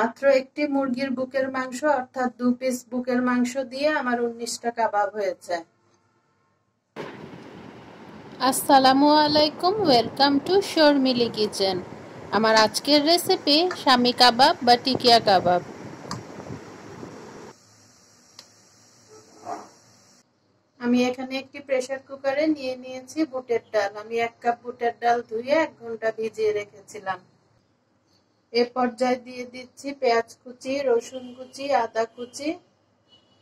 মাত্র একটি মুরগির বুকের মাংস অর্থাৎ 2 পিস বুকের মাংস দিয়ে আমার 19টা কাবাব হয়েছে। আসসালামু আলাইকুম, ওয়েলকাম টু শর্মিলি কিচেন। আমার আজকের রেসিপি শামি কাবাব বা টিকিয়া কাবাব। আমি এখানে একটি প্রেসার কুকারে নিয়ে নিয়েছি বুটের ডাল। আমি 1 কাপ বুটের ডাল ধুয়ে 1 ঘন্টা ভিজিয়ে রেখেছিলাম। এ পর্যায়ে দিয়ে দিচ্ছি পেঁয়াজ কুচি, রসুন কুচি, আদা কুচি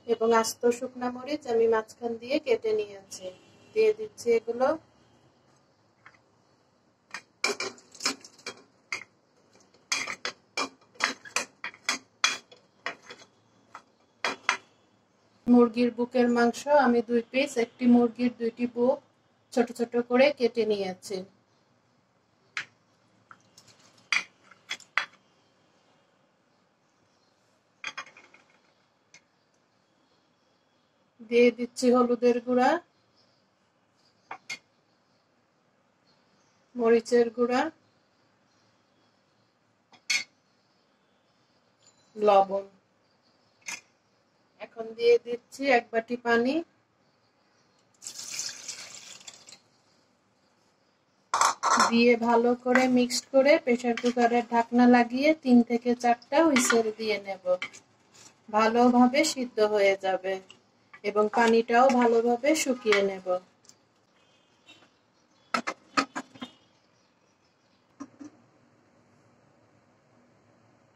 এবং আস্ত শুকনা মরিচ আমি মাঝখান দিয়ে কেটে নিয়েছি। দিয়ে দিচ্ছি এগুলো। মুরগির বুকের মাংস আমি 2 পিস, একটি মুরগির 2টি বুক ছোট ছোট করে কেটে নিয়েছি। দিয়ে দিচ্ছি হলুদের গুঁড়া, মরিচের গুঁড়া, লবণ। এখন দিয়ে দিচ্ছি 1 বাটি পানি। দিয়ে ভালো করে মিক্সড করে প্রেসার কুকারের ঢাকনা লাগিয়ে 3 থেকে 4টা হুইসেল দিয়ে নেব। ভালোভাবে সিদ্ধ হয়ে যাবে এবং পানিটাও ভালোভাবে শুকিয়ে নেব।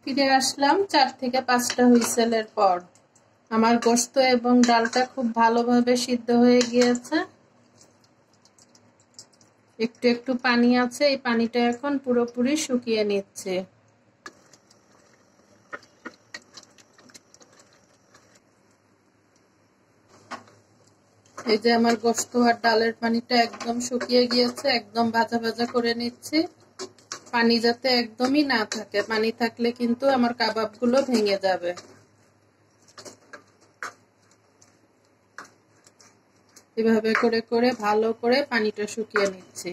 ফিরে আসলাম 4 থেকে 5টা হুইসেলের পর। আমার গোশত এবং ডালটা খুব ভালোভাবে সিদ্ধ হয়ে গিয়েছে। একটু একটু পানি আছে, এই পানিটা এখন পুরোপুরি শুকিয়ে নিচ্ছে। এই যে আমার গোশত আর ডালের পানিটা একদম শুকিয়ে গিয়েছে, একদম ভাজা ভাজা করে নিচ্ছি। পানি যাতে একদমই না থাকে, পানি থাকলে কিন্তু আমার কাবাবগুলো ভেঙে যাবে। এভাবে করে করে ভালো করে পানিটা শুকিয়ে নিচ্ছি।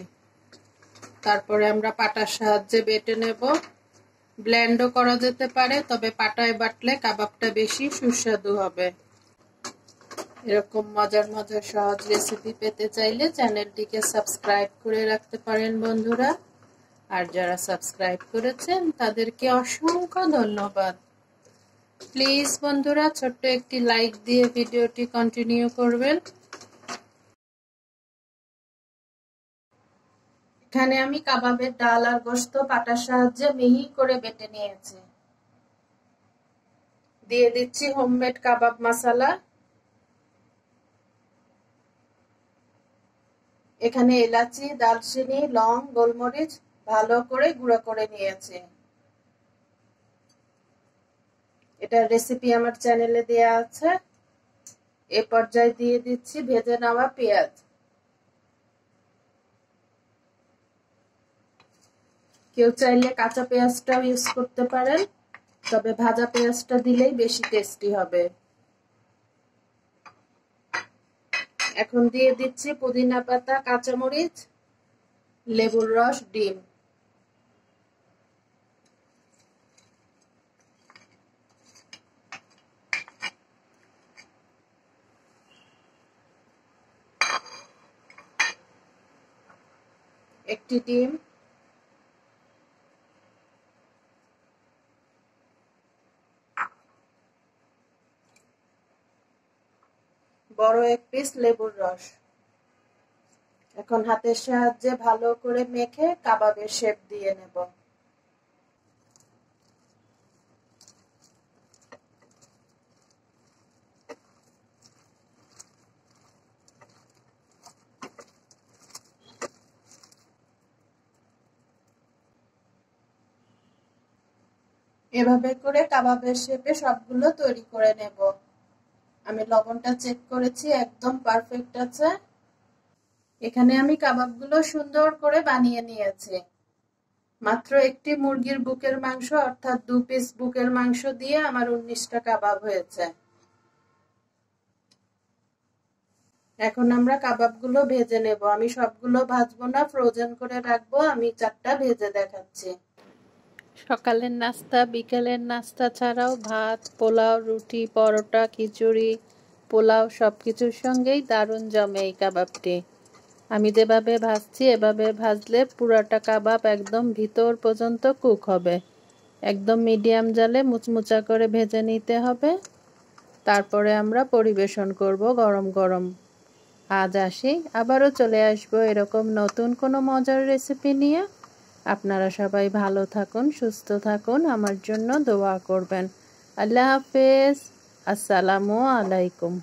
তারপরে আমরা পাটার সাহায্যে বেটে নেব। ব্লেন্ডও করা যেতে পারে, তবে পাটায় বাটলে কাবাবটা বেশি সুস্বাদু হবে। এরকম মজার মজার সহজ রেসিপি পেতে চাইলে চ্যানেলটিকে সাবস্ক্রাইব করে রাখতে পারেন বন্ধুরা। আর যারা সাবস্ক্রাইব করেছেন তাদেরকে অসংখ্য ধন্যবাদ। প্লিজ বন্ধুরা ছোট্ট একটি লাইক দিয়ে ভিডিওটি কন্টিনিউ করবেন। এখানে আমি কাবাবের ডাল আর গোশত পাটার সাহায্যে মিহি করে বেটে নিয়েছি। দিয়ে দিচ্ছি হোমমেড কাবাব মশলা। এখানে এলাচি, দারচিনি, লং, গোলমরিচ ভালো করে গুঁড়ো করে নিয়েছি। এটার রেসিপি আমার চ্যানেলে দেয়া আছে। এ পর্যায়ে দিয়ে দিচ্ছি ভেজে নেওয়া পেঁয়াজ। কেউ চাইলে কাঁচা পেঁয়াজটাও ইউজ করতে পারেন, তবে ভাজা পেঁয়াজটা দিলেই বেশি টেস্টি হবে। এখন দিয়ে দিচ্ছি পুদিনা পাতা, কাঁচামরিচ, লেবুর রস, ডিম। একটি ডিম, বড় 1 পিস লেবুর রস। এখন হাতের সাহায্যে ভালো করে মেখে কাবাবের শেপ দিয়ে নেব। এভাবে করে কাবাবের শেপে সবগুলো তৈরি করে নেব। আমি লবণটা চেক করেছি, একদম পারফেক্ট আছে। এখানে আমি কাবাবগুলো সুন্দর করে বানিয়ে নিয়েছি। মাত্র একটি মুরগির বুকের মাংস অর্থাৎ 2 পিস বুকের মাংস দিয়ে আমার 19টা কাবাব হয়েছে। এখন আমরা কাবাবগুলো ভেজে নেব। আমি সবগুলো ভাজবো না, ফ্রোজেন করে রাখবো। আমি 4টা ভেজে দেখাচ্ছি। সকালের নাস্তা বিকেলের নাস্তা ছাড়াও ভাত পোলাও রুটি পরোটা খিচুড়ি পোলাও সব কিছুর সঙ্গেই দারুণ জমে এই কাবাবটি। আমি যেভাবে ভাজছি এভাবে ভাজলে পুরাটা কাবাব একদম ভিতর পর্যন্ত কুক হবে। একদম মিডিয়াম জালে মুচমুচা করে ভেজে নিতে হবে। তারপরে আমরা পরিবেশন করব গরম গরম। আজ আসি, আবারও চলে আসবো এরকম নতুন কোনো মজার রেসিপি নিয়ে। আপনারা সবাই ভালো থাকুন, সুস্থ থাকুন, আমার জন্য দোয়া করবেন। আল্লাহ হাফেজ, আসসালামু আলাইকুম।